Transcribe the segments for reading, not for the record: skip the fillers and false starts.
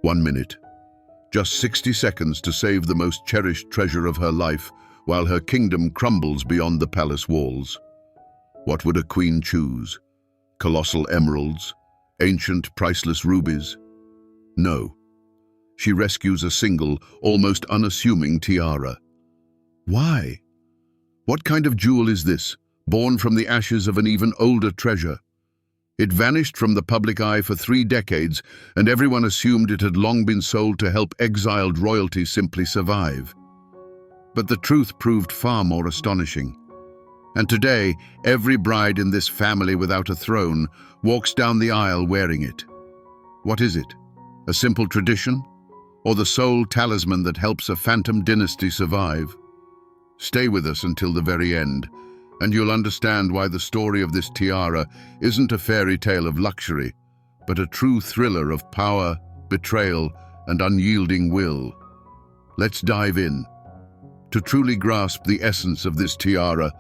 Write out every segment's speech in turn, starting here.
1 minute. Just 60 seconds to save the most cherished treasure of her life while her kingdom crumbles beyond the palace walls. What would a queen choose? Colossal emeralds? Ancient, priceless rubies? No. She rescues a single, almost unassuming tiara. Why? What kind of jewel is this, born from the ashes of an even older treasure? It vanished from the public eye for 3 decades, and everyone assumed it had long been sold to help exiled royalty simply survive. But the truth proved far more astonishing. And today, every bride in this family without a throne walks down the aisle wearing it. What is it? A simple tradition? Or the sole talisman that helps a phantom dynasty survive? Stay with us until the very end, and you'll understand why the story of this tiara isn't a fairy tale of luxury, but a true thriller of power, betrayal, and unyielding will. Let's dive in. To truly grasp the essence of this tiara,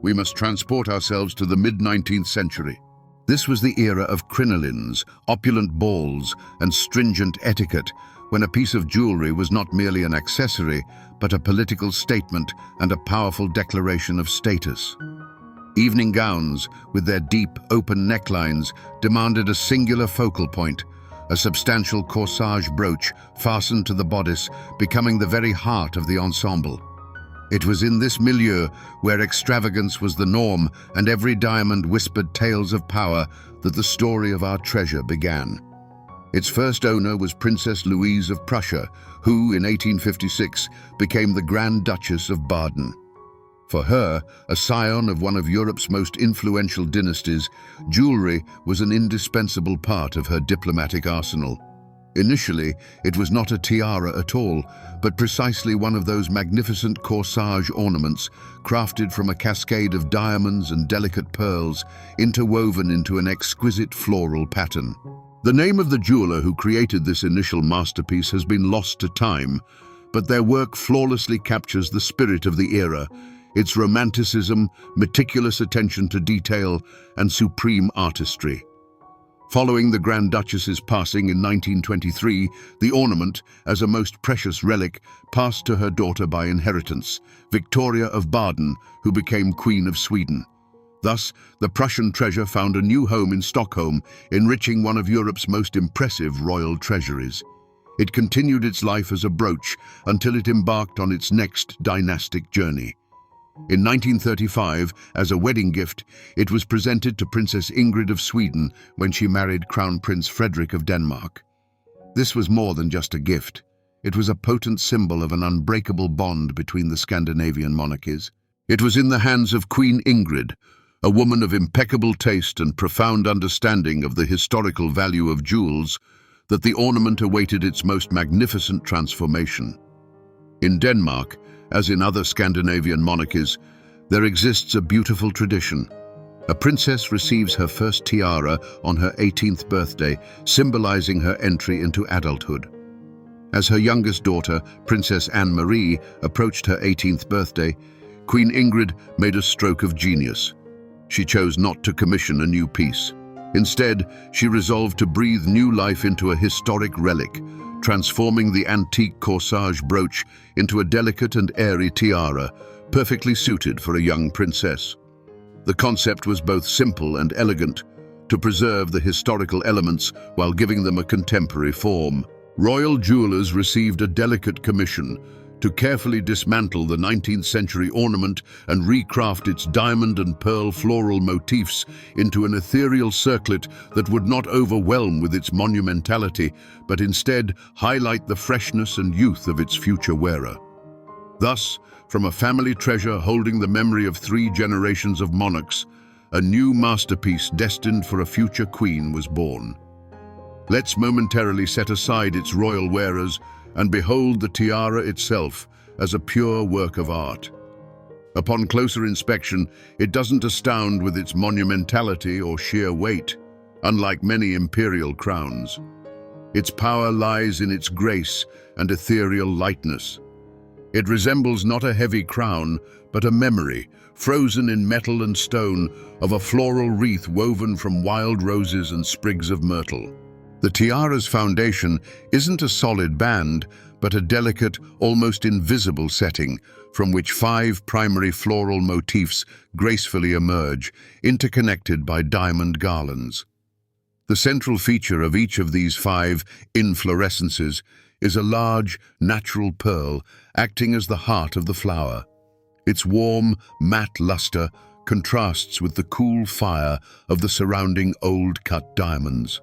we must transport ourselves to the mid-19th century. This was the era of crinolines, opulent balls, and stringent etiquette, when a piece of jewelry was not merely an accessory, but a political statement and a powerful declaration of status. Evening gowns, with their deep, open necklines, demanded a singular focal point, a substantial corsage brooch fastened to the bodice, becoming the very heart of the ensemble. It was in this milieu, where extravagance was the norm and every diamond whispered tales of power, that the story of our treasure began. Its first owner was Princess Louise of Prussia, who, in 1856, became the Grand Duchess of Baden. For her, a scion of one of Europe's most influential dynasties, jewelry was an indispensable part of her diplomatic arsenal. Initially, it was not a tiara at all, but precisely one of those magnificent corsage ornaments crafted from a cascade of diamonds and delicate pearls, interwoven into an exquisite floral pattern. The name of the jeweler who created this initial masterpiece has been lost to time, but their work flawlessly captures the spirit of the era, its romanticism, meticulous attention to detail, and supreme artistry. Following the Grand Duchess's passing in 1923, the ornament, as a most precious relic, passed to her daughter by inheritance, Victoria of Baden, who became Queen of Sweden. Thus, the Prussian treasure found a new home in Stockholm, enriching one of Europe's most impressive royal treasuries. It continued its life as a brooch until it embarked on its next dynastic journey. In 1935, as a wedding gift, it was presented to Princess Ingrid of Sweden when she married Crown Prince Frederick of Denmark. This was more than just a gift. It was a potent symbol of an unbreakable bond between the Scandinavian monarchies. It was in the hands of Queen Ingrid, a woman of impeccable taste and profound understanding of the historical value of jewels, that the ornament awaited its most magnificent transformation. In Denmark, as in other Scandinavian monarchies, there exists a beautiful tradition. A princess receives her first tiara on her 18th birthday, symbolizing her entry into adulthood. As her youngest daughter, Princess Anne-Marie, approached her 18th birthday, Queen Ingrid made a stroke of genius. She chose not to commission a new piece. Instead, she resolved to breathe new life into a historic relic, transforming the antique corsage brooch into a delicate and airy tiara, perfectly suited for a young princess. The concept was both simple and elegant, to preserve the historical elements while giving them a contemporary form. Royal jewelers received a delicate commission to carefully dismantle the 19th century ornament and recraft its diamond and pearl floral motifs into an ethereal circlet that would not overwhelm with its monumentality, but instead highlight the freshness and youth of its future wearer. Thus, from a family treasure holding the memory of 3 generations of monarchs, a new masterpiece destined for a future queen was born. Let's momentarily set aside its royal wearers and behold the tiara itself as a pure work of art. Upon closer inspection, it doesn't astound with its monumentality or sheer weight, unlike many imperial crowns. Its power lies in its grace and ethereal lightness. It resembles not a heavy crown, but a memory, frozen in metal and stone, of a floral wreath woven from wild roses and sprigs of myrtle. The tiara's foundation isn't a solid band, but a delicate, almost invisible setting from which 5 primary floral motifs gracefully emerge, interconnected by diamond garlands. The central feature of each of these 5 inflorescences is a large, natural pearl acting as the heart of the flower. Its warm, matte luster contrasts with the cool fire of the surrounding old-cut diamonds.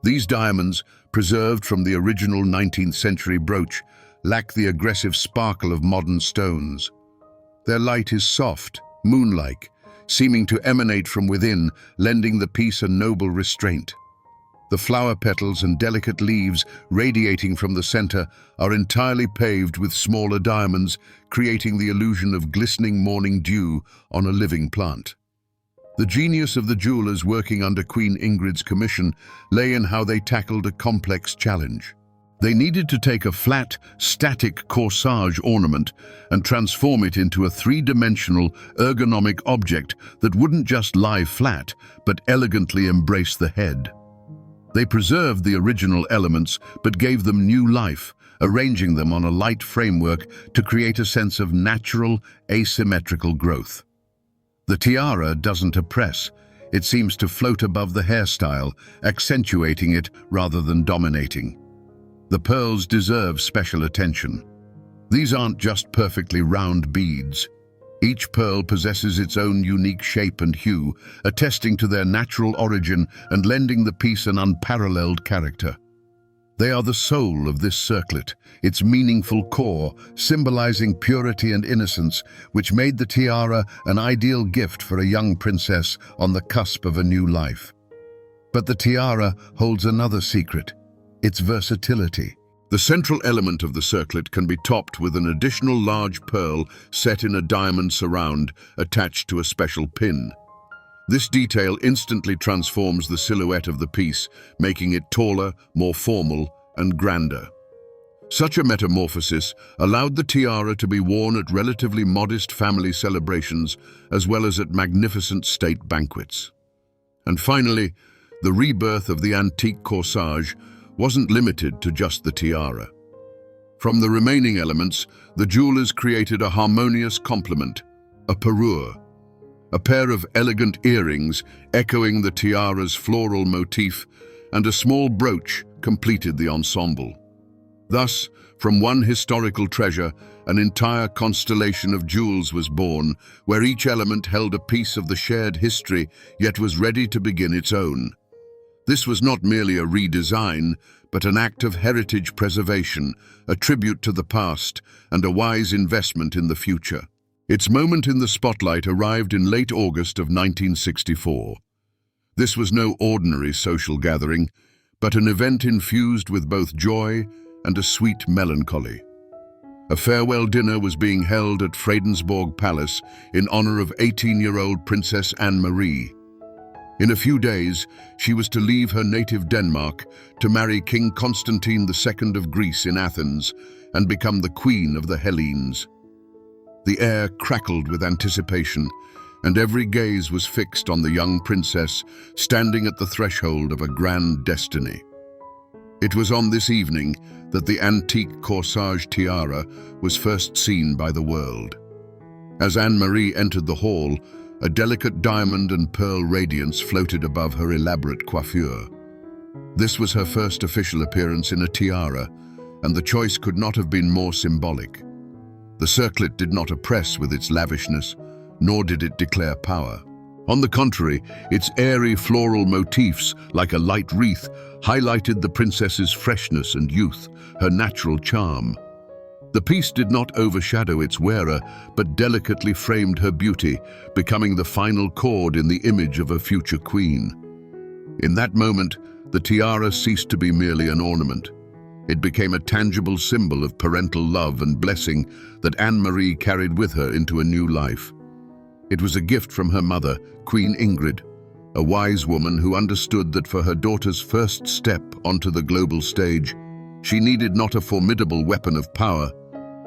These diamonds, preserved from the original 19th century brooch, lack the aggressive sparkle of modern stones. Their light is soft, moon-like, seeming to emanate from within, lending the piece a noble restraint. The flower petals and delicate leaves radiating from the center are entirely paved with smaller diamonds, creating the illusion of glistening morning dew on a living plant. The genius of the jewelers working under Queen Ingrid's commission lay in how they tackled a complex challenge. They needed to take a flat, static corsage ornament and transform it into a 3-dimensional, ergonomic object that wouldn't just lie flat, but elegantly embrace the head. They preserved the original elements, but gave them new life, arranging them on a light framework to create a sense of natural, asymmetrical growth. The tiara doesn't oppress. It seems to float above the hairstyle, accentuating it rather than dominating. The pearls deserve special attention. These aren't just perfectly round beads. Each pearl possesses its own unique shape and hue, attesting to their natural origin and lending the piece an unparalleled character. They are the soul of this circlet, its meaningful core, symbolizing purity and innocence, which made the tiara an ideal gift for a young princess on the cusp of a new life. But the tiara holds another secret: its versatility. The central element of the circlet can be topped with an additional large pearl set in a diamond surround attached to a special pin. This detail instantly transforms the silhouette of the piece, making it taller, more formal, and grander. Such a metamorphosis allowed the tiara to be worn at relatively modest family celebrations, as well as at magnificent state banquets. And finally, the rebirth of the antique corsage wasn't limited to just the tiara. From the remaining elements, the jewelers created a harmonious complement, a parure. A pair of elegant earrings echoing the tiara's floral motif, and a small brooch completed the ensemble. Thus, from one historical treasure, an entire constellation of jewels was born, where each element held a piece of the shared history, yet was ready to begin its own. This was not merely a redesign, but an act of heritage preservation, a tribute to the past, and a wise investment in the future. Its moment in the spotlight arrived in late August of 1964. This was no ordinary social gathering, but an event infused with both joy and a sweet melancholy. A farewell dinner was being held at Fredensborg Palace in honor of 18-year-old Princess Anne-Marie. In a few days, she was to leave her native Denmark to marry King Constantine II of Greece in Athens and become the Queen of the Hellenes. The air crackled with anticipation, and every gaze was fixed on the young princess standing at the threshold of a grand destiny. It was on this evening that the antique corsage tiara was first seen by the world. As Anne-Marie entered the hall, a delicate diamond and pearl radiance floated above her elaborate coiffure. This was her first official appearance in a tiara, and the choice could not have been more symbolic. The circlet did not oppress with its lavishness, nor did it declare power. On the contrary, its airy floral motifs, like a light wreath, highlighted the princess's freshness and youth, her natural charm. The piece did not overshadow its wearer, but delicately framed her beauty, becoming the final chord in the image of a future queen. In that moment, the tiara ceased to be merely an ornament. It became a tangible symbol of parental love and blessing that Anne-Marie carried with her into a new life. It was a gift from her mother, Queen Ingrid, a wise woman who understood that for her daughter's first step onto the global stage, she needed not a formidable weapon of power,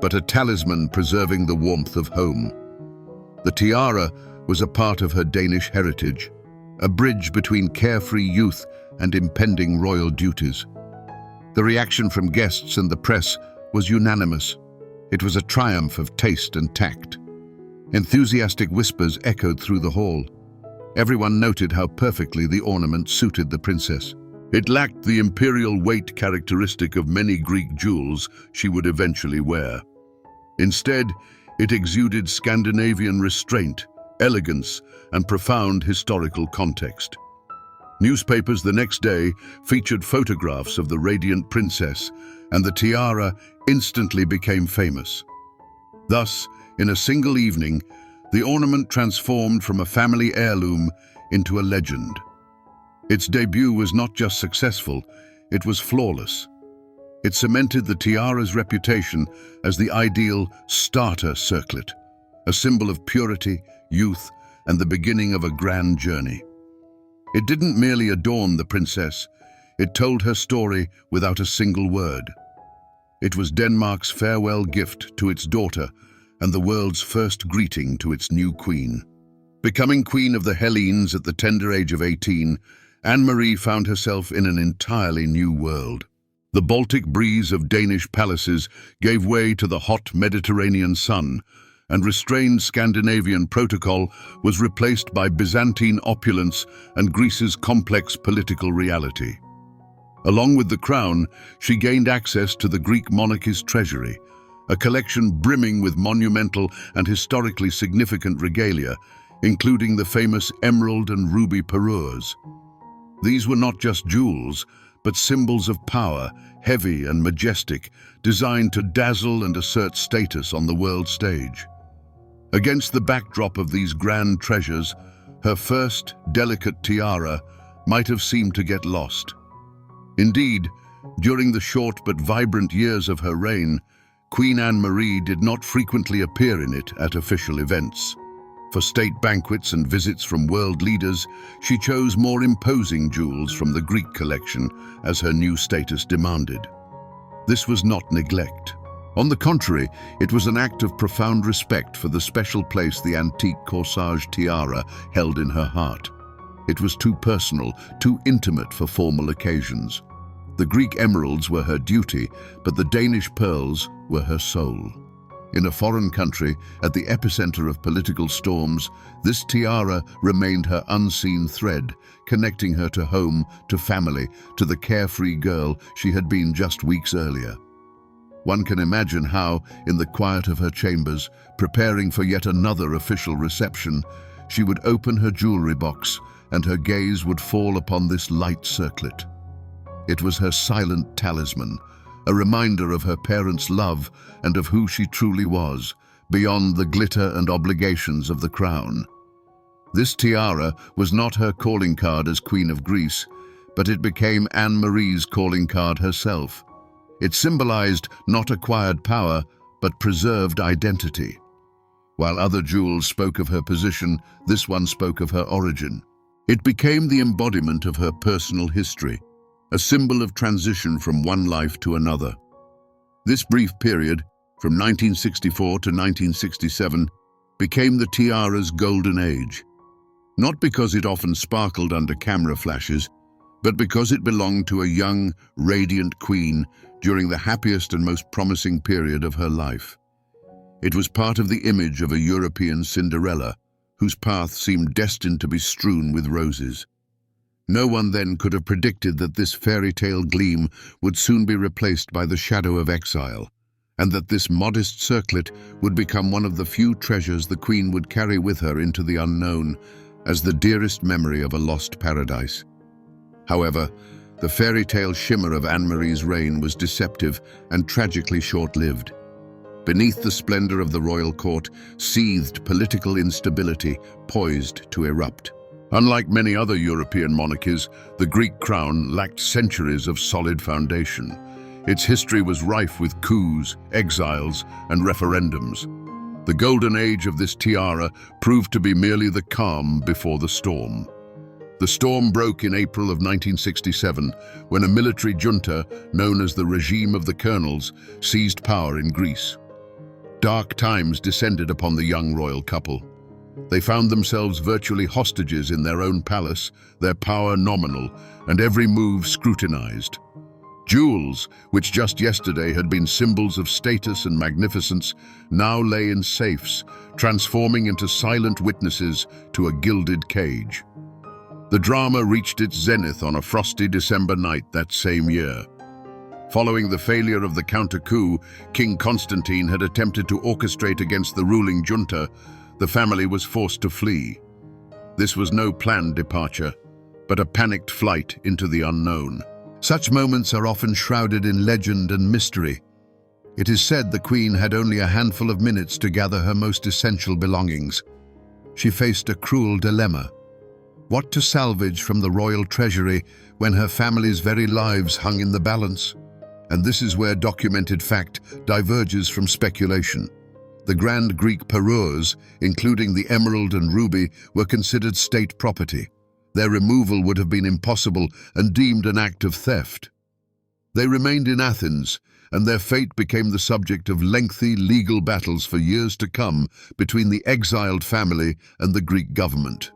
but a talisman preserving the warmth of home. The tiara was a part of her Danish heritage, a bridge between carefree youth and impending royal duties. The reaction from guests and the press was unanimous. It was a triumph of taste and tact. Enthusiastic whispers echoed through the hall. Everyone noted how perfectly the ornament suited the princess. It lacked the imperial weight characteristic of many Greek jewels she would eventually wear. Instead, it exuded Scandinavian restraint, elegance, and profound historical context. Newspapers the next day featured photographs of the radiant princess, and the tiara instantly became famous. Thus, in a single evening, the ornament transformed from a family heirloom into a legend. Its debut was not just successful, it was flawless. It cemented the tiara's reputation as the ideal starter circlet, a symbol of purity, youth, and the beginning of a grand journey. It didn't merely adorn the princess, it told her story without a single word. It was Denmark's farewell gift to its daughter and the world's first greeting to its new queen. Becoming queen of the Hellenes at the tender age of 18, Anne-Marie found herself in an entirely new world. The Baltic breeze of Danish palaces gave way to the hot Mediterranean sun, and restrained Scandinavian protocol was replaced by Byzantine opulence and Greece's complex political reality. Along with the crown, she gained access to the Greek monarchy's treasury, a collection brimming with monumental and historically significant regalia, including the famous emerald and ruby parures. These were not just jewels, but symbols of power, heavy and majestic, designed to dazzle and assert status on the world stage. Against the backdrop of these grand treasures, her first delicate tiara might have seemed to get lost. Indeed, during the short but vibrant years of her reign, Queen Anne-Marie did not frequently appear in it at official events. For state banquets and visits from world leaders, she chose more imposing jewels from the Greek collection, as her new status demanded. This was not neglect. On the contrary, it was an act of profound respect for the special place the antique corsage tiara held in her heart. It was too personal, too intimate for formal occasions. The Greek emeralds were her duty, but the Danish pearls were her soul. In a foreign country, at the epicenter of political storms, this tiara remained her unseen thread, connecting her to home, to family, to the carefree girl she had been just weeks earlier. One can imagine how, in the quiet of her chambers, preparing for yet another official reception, she would open her jewelry box and her gaze would fall upon this light circlet. It was her silent talisman, a reminder of her parents' love and of who she truly was, beyond the glitter and obligations of the crown. This tiara was not her calling card as Queen of Greece, but it became Anne-Marie's calling card herself. It symbolized not acquired power, but preserved identity. While other jewels spoke of her position, this one spoke of her origin. It became the embodiment of her personal history, a symbol of transition from one life to another. This brief period, from 1964 to 1967, became the tiara's golden age. Not because it often sparkled under camera flashes, but because it belonged to a young, radiant queen during the happiest and most promising period of her life. It was part of the image of a European Cinderella, whose path seemed destined to be strewn with roses. No one then could have predicted that this fairy tale gleam would soon be replaced by the shadow of exile, and that this modest circlet would become one of the few treasures the queen would carry with her into the unknown as the dearest memory of a lost paradise. However, the fairy tale shimmer of Anne-Marie's reign was deceptive and tragically short-lived. Beneath the splendor of the royal court seethed political instability, poised to erupt. Unlike many other European monarchies, the Greek crown lacked centuries of solid foundation. Its history was rife with coups, exiles, and referendums. The golden age of this tiara proved to be merely the calm before the storm. The storm broke in April of 1967, when a military junta, known as the regime of the colonels, seized power in Greece. Dark times descended upon the young royal couple. They found themselves virtually hostages in their own palace, their power nominal, and every move scrutinized. Jewels, which just yesterday had been symbols of status and magnificence, now lay in safes, transforming into silent witnesses to a gilded cage. The drama reached its zenith on a frosty December night that same year. Following the failure of the counter-coup King Constantine had attempted to orchestrate against the ruling junta, the family was forced to flee. This was no planned departure, but a panicked flight into the unknown. Such moments are often shrouded in legend and mystery. It is said the Queen had only a handful of minutes to gather her most essential belongings. She faced a cruel dilemma. What to salvage from the royal treasury when her family's very lives hung in the balance? And this is where documented fact diverges from speculation. The grand Greek parures, including the emerald and ruby, were considered state property. Their removal would have been impossible and deemed an act of theft. They remained in Athens, and their fate became the subject of lengthy legal battles for years to come between the exiled family and the Greek government.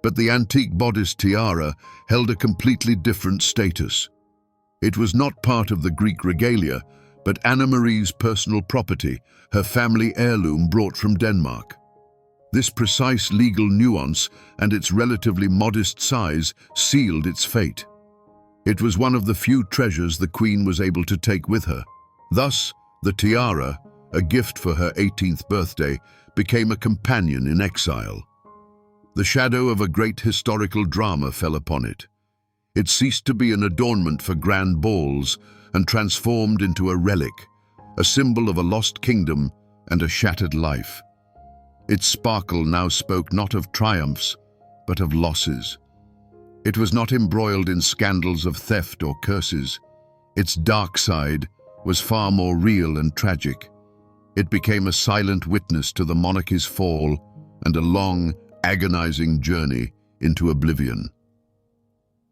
But the antique bodice tiara held a completely different status. It was not part of the Greek regalia, but Anna Marie's personal property, her family heirloom brought from Denmark. This precise legal nuance and its relatively modest size sealed its fate. It was one of the few treasures the Queen was able to take with her. Thus, the tiara, a gift for her 18th birthday, became a companion in exile. The shadow of a great historical drama fell upon it. It ceased to be an adornment for grand balls and transformed into a relic, a symbol of a lost kingdom and a shattered life. Its sparkle now spoke not of triumphs, but of losses. It was not embroiled in scandals of theft or curses. Its dark side was far more real and tragic. It became a silent witness to the monarchy's fall and a long, agonizing journey into oblivion.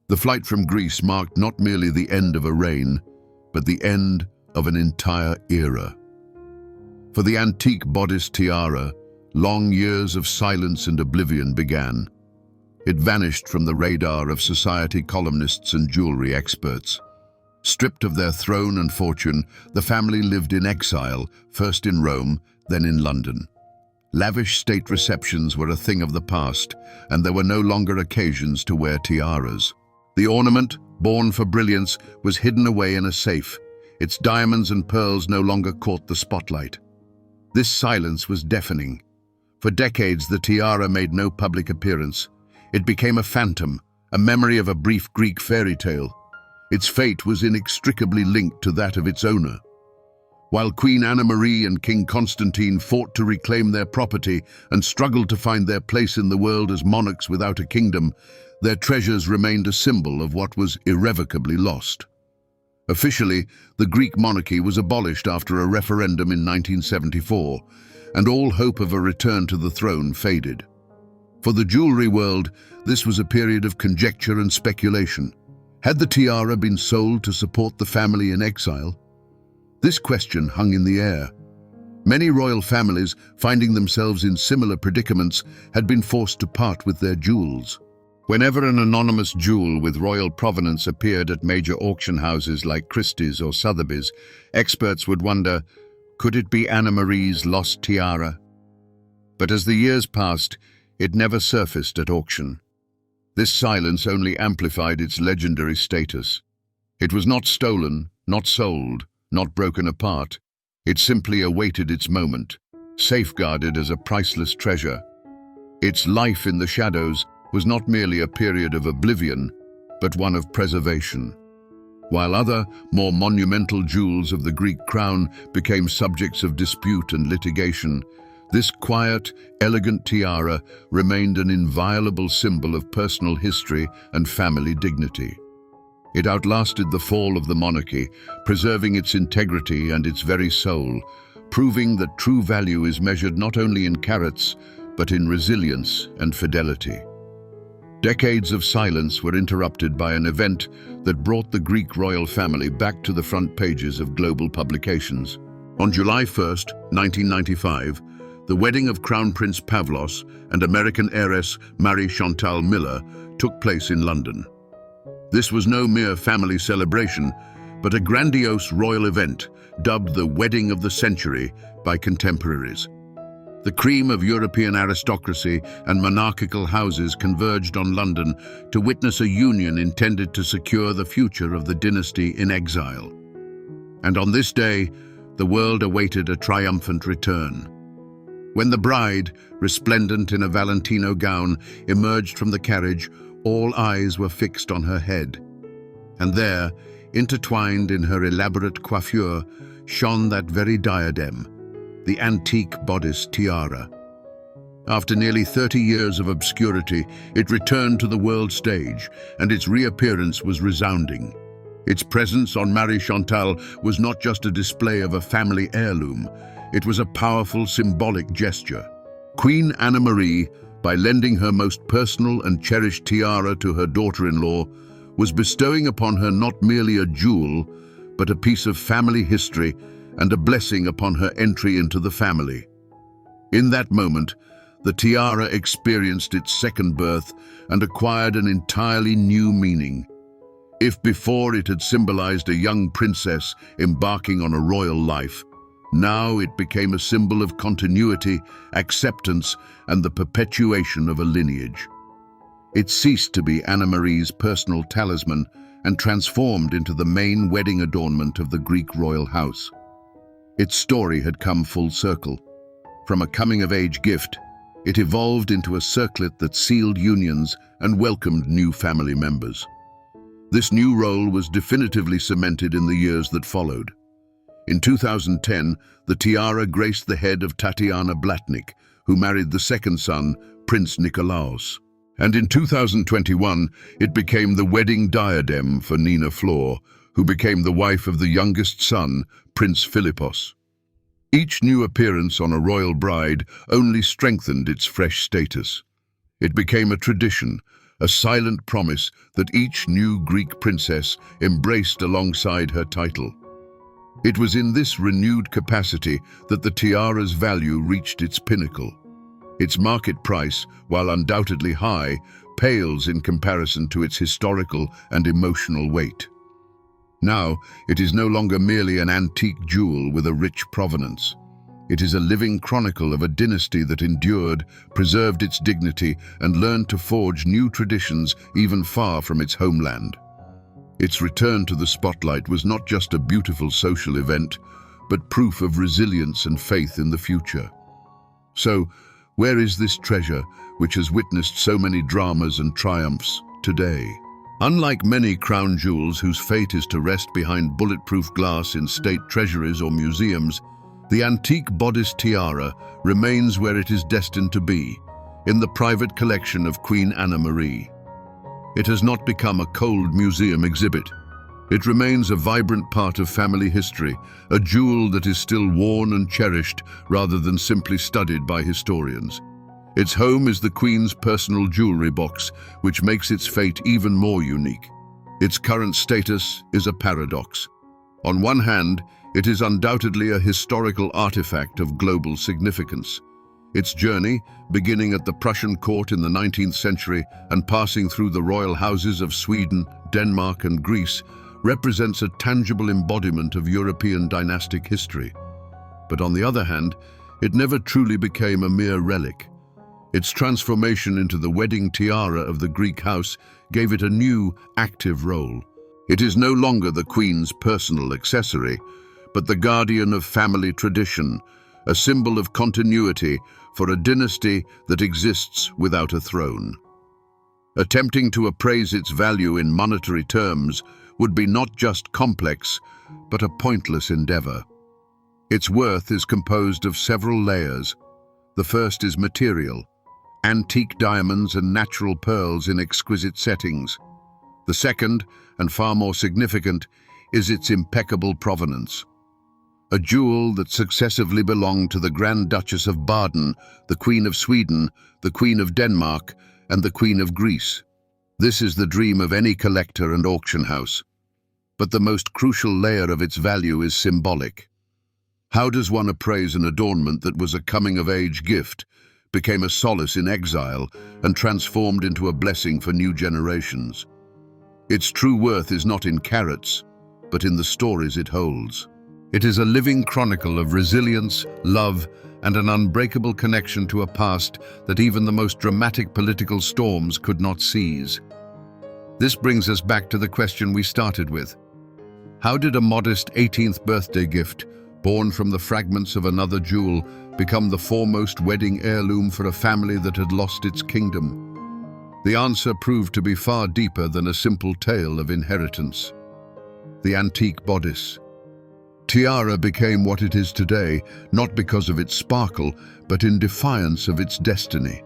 The flight from Greece marked not merely the end of a reign, but the end of an entire era. For the antique bodice tiara, long years of silence and oblivion began. It vanished from the radar of society columnists and jewelry experts. Stripped of their throne and fortune, the family lived in exile, first in Rome, then in London. Lavish state receptions were a thing of the past, and there were no longer occasions to wear tiaras. The ornament, born for brilliance, was hidden away in a safe. Its diamonds and pearls no longer caught the spotlight. This silence was deafening. For decades, the tiara made no public appearance. It became a phantom, a memory of a brief Greek fairy tale. Its fate was inextricably linked to that of its owner. While Queen Anna Marie and King Constantine fought to reclaim their property and struggled to find their place in the world as monarchs without a kingdom, their treasures remained a symbol of what was irrevocably lost. Officially, the Greek monarchy was abolished after a referendum in 1974, and all hope of a return to the throne faded. For the jewelry world, this was a period of conjecture and speculation. Had the tiara been sold to support the family in exile? This question hung in the air. Many royal families, finding themselves in similar predicaments, had been forced to part with their jewels. Whenever an anonymous jewel with royal provenance appeared at major auction houses like Christie's or Sotheby's, experts would wonder, could it be Anna Marie's lost tiara? But as the years passed, it never surfaced at auction. This silence only amplified its legendary status. It was not stolen, not sold, not broken apart. It simply awaited its moment, safeguarded as a priceless treasure. Its life in the shadows was not merely a period of oblivion, but one of preservation. While other, more monumental jewels of the Greek crown became subjects of dispute and litigation, this quiet, elegant tiara remained an inviolable symbol of personal history and family dignity. It outlasted the fall of the monarchy, preserving its integrity and its very soul, proving that true value is measured not only in carats, but in resilience and fidelity. Decades of silence were interrupted by an event that brought the Greek royal family back to the front pages of global publications. On July 1, 1995, The wedding of Crown Prince Pavlos and American heiress Marie Chantal Miller took place in London. This was no mere family celebration, but a grandiose royal event dubbed the Wedding of the Century by contemporaries. The cream of European aristocracy and monarchical houses converged on London to witness a union intended to secure the future of the dynasty in exile. And on this day, the world awaited a triumphant return. When the bride, resplendent in a Valentino gown, emerged from the carriage, all eyes were fixed on her head. And there, intertwined in her elaborate coiffure, shone that very diadem, the antique bodice tiara. After nearly 30 years of obscurity, it returned to the world stage, and its reappearance was resounding. Its presence on Marie Chantal was not just a display of a family heirloom, it was a powerful symbolic gesture. Queen Anne-Marie, by lending her most personal and cherished tiara to her daughter-in-law, was bestowing upon her not merely a jewel, but a piece of family history and a blessing upon her entry into the family. In that moment, the tiara experienced its second birth and acquired an entirely new meaning. If before it had symbolized a young princess embarking on a royal life, now it became a symbol of continuity, acceptance, and the perpetuation of a lineage. It ceased to be Anne-Marie's personal talisman and transformed into the main wedding adornment of the Greek royal house. Its story had come full circle. From a coming-of-age gift, it evolved into a circlet that sealed unions and welcomed new family members. This new role was definitively cemented in the years that followed. In 2010, the tiara graced the head of Tatiana Blatnik, who married the second son, Prince Nikolaos. And in 2021, it became the wedding diadem for Nina Flor, who became the wife of the youngest son, Prince Philippos. Each new appearance on a royal bride only strengthened its fresh status. It became a tradition, a silent promise that each new Greek princess embraced alongside her title. It was in this renewed capacity that the tiara's value reached its pinnacle. Its market price, while undoubtedly high, pales in comparison to its historical and emotional weight. Now, it is no longer merely an antique jewel with a rich provenance. It is a living chronicle of a dynasty that endured, preserved its dignity, and learned to forge new traditions even far from its homeland. Its return to the spotlight was not just a beautiful social event, but proof of resilience and faith in the future. So, where is this treasure, which has witnessed so many dramas and triumphs, today? Unlike many crown jewels whose fate is to rest behind bulletproof glass in state treasuries or museums, the antique bodice tiara remains where it is destined to be, in the private collection of Queen Anne-Marie. It has not become a cold museum exhibit. It remains a vibrant part of family history, a jewel that is still worn and cherished rather than simply studied by historians. Its home is the Queen's personal jewelry box, which makes its fate even more unique. Its current status is a paradox. On one hand, it is undoubtedly a historical artifact of global significance. Its journey, beginning at the Prussian court in the 19th century and passing through the royal houses of Sweden, Denmark, and Greece, represents a tangible embodiment of European dynastic history. But on the other hand, it never truly became a mere relic. Its transformation into the wedding tiara of the Greek house gave it a new, active role. It is no longer the Queen's personal accessory, but the guardian of family tradition, a symbol of continuity for a dynasty that exists without a throne. Attempting to appraise its value in monetary terms would be not just complex, but a pointless endeavor. Its worth is composed of several layers. The first is material, antique diamonds and natural pearls in exquisite settings. The second, and far more significant, is its impeccable provenance. A jewel that successively belonged to the Grand Duchess of Baden, the Queen of Sweden, the Queen of Denmark, and the Queen of Greece. This is the dream of any collector and auction house. But the most crucial layer of its value is symbolic. How does one appraise an adornment that was a coming-of-age gift, became a solace in exile, and transformed into a blessing for new generations? Its true worth is not in carats, but in the stories it holds. It is a living chronicle of resilience, love, and an unbreakable connection to a past that even the most dramatic political storms could not seize. This brings us back to the question we started with. How did a modest 18th birthday gift, born from the fragments of another jewel, become the foremost wedding heirloom for a family that had lost its kingdom? The answer proved to be far deeper than a simple tale of inheritance. The antique bodice. Tiara became what it is today, not because of its sparkle, but in defiance of its destiny.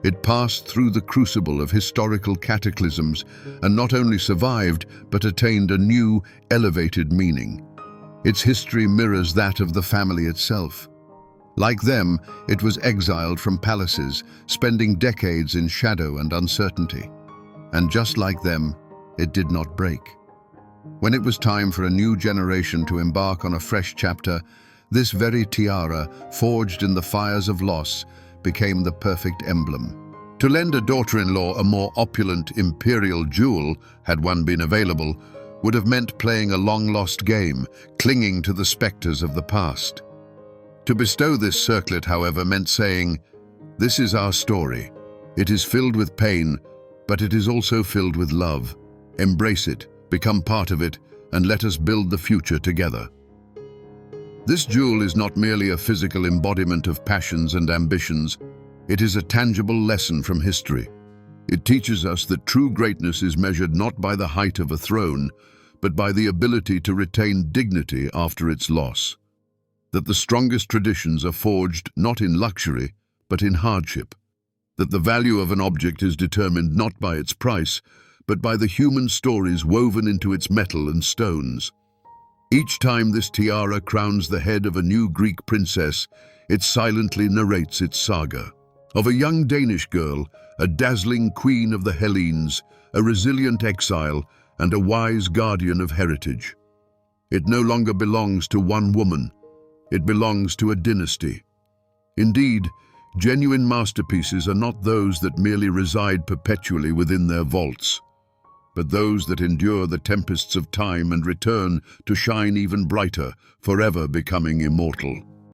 It passed through the crucible of historical cataclysms and not only survived, but attained a new, elevated meaning. Its history mirrors that of the family itself. Like them, it was exiled from palaces, spending decades in shadow and uncertainty. And just like them, it did not break. When it was time for a new generation to embark on a fresh chapter, this very tiara, forged in the fires of loss, became the perfect emblem. To lend a daughter-in-law a more opulent imperial jewel, had one been available, would have meant playing a long-lost game, clinging to the specters of the past. To bestow this circlet, however, meant saying, "This is our story. It is filled with pain, but it is also filled with love. Embrace it, become part of it, and let us build the future together." This jewel is not merely a physical embodiment of passions and ambitions. It is a tangible lesson from history. It teaches us that true greatness is measured not by the height of a throne, but by the ability to retain dignity after its loss. That the strongest traditions are forged not in luxury, but in hardship. That the value of an object is determined not by its price, but by the human stories woven into its metal and stones. Each time this tiara crowns the head of a new Greek princess, it silently narrates its saga. Of a young Danish girl, a dazzling queen of the Hellenes, a resilient exile, and a wise guardian of heritage. It no longer belongs to one woman. It belongs to a dynasty. Indeed, genuine masterpieces are not those that merely reside perpetually within their vaults, but those that endure the tempests of time and return to shine even brighter, forever becoming immortal.